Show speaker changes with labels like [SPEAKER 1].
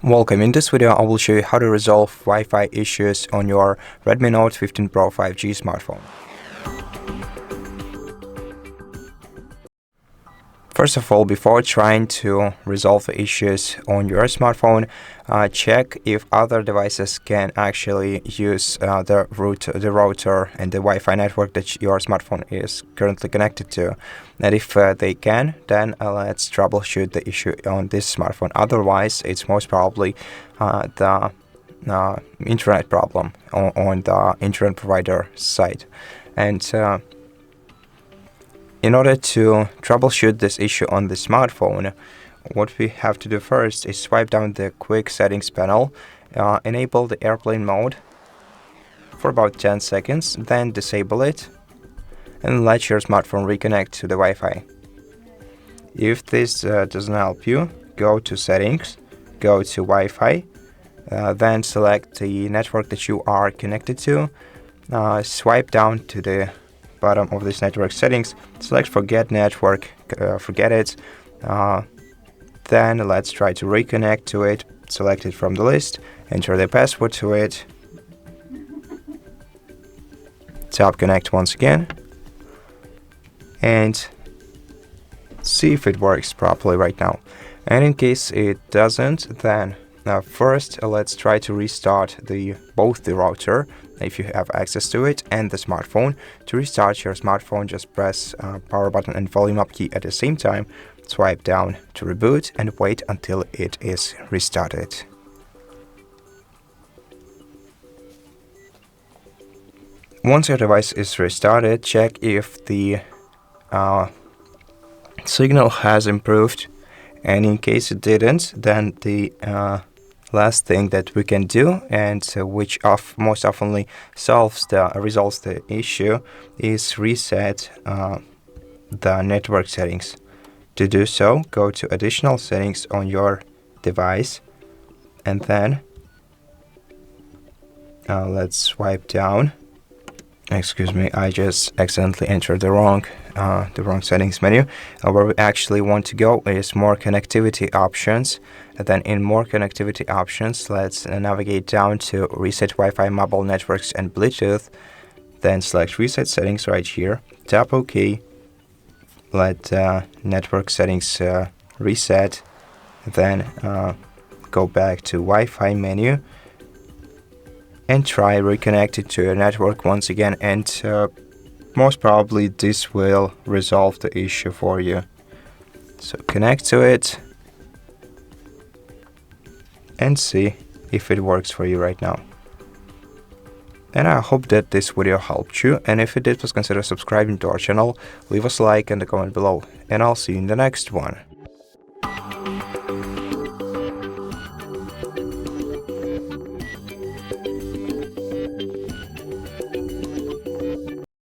[SPEAKER 1] Welcome. In this video, I will show you how to resolve Wi-Fi issues on your Redmi Note 15 Pro 5G smartphone. First of all, before trying to resolve the issues on your smartphone, check if other devices can actually use the router and the Wi-Fi network that your smartphone is currently connected to. And if they can, then let's troubleshoot the issue on this smartphone. Otherwise, it's most probably the internet problem on the internet provider side. And in order to troubleshoot this issue on the smartphone, what we have to do first is swipe down the quick settings panel, enable the airplane mode for about 10 seconds, then disable it and let your smartphone reconnect to the Wi-Fi. If this doesn't help you, go to settings, go to Wi-Fi, then select the network that you are connected to, swipe down to the bottom of this network settings, select forget network, forget it, then let's try to reconnect to it, select it from the list, enter the password to it, tap connect once again, and see if it works properly right now. And in case it doesn't, then first let's try to restart both the router, if you have access to it, and the smartphone. To restart your smartphone, just press power button and volume up key at the same time, swipe down to reboot, and wait until it is restarted. Once your device is restarted, check if the signal has improved, and in case it didn't, then the last thing that we can do, and which most often resolves the issue, is reset the network settings. To do so, go to additional settings on your device, and then let's swipe down. Excuse me, I just accidentally entered the wrong settings menu. Where we actually want to go is more connectivity options. And then in more connectivity options, let's navigate down to reset Wi-Fi, mobile networks, and Bluetooth. Then select reset settings right here. Tap OK. Let network settings reset. Then go back to Wi-Fi menu and try reconnecting to your network once again, and most probably this will resolve the issue for you. So connect to it and see if it works for you right now. And I hope that this video helped you, and if it did, please consider subscribing to our channel, leave us a like and a comment below, and I'll see you in the next one.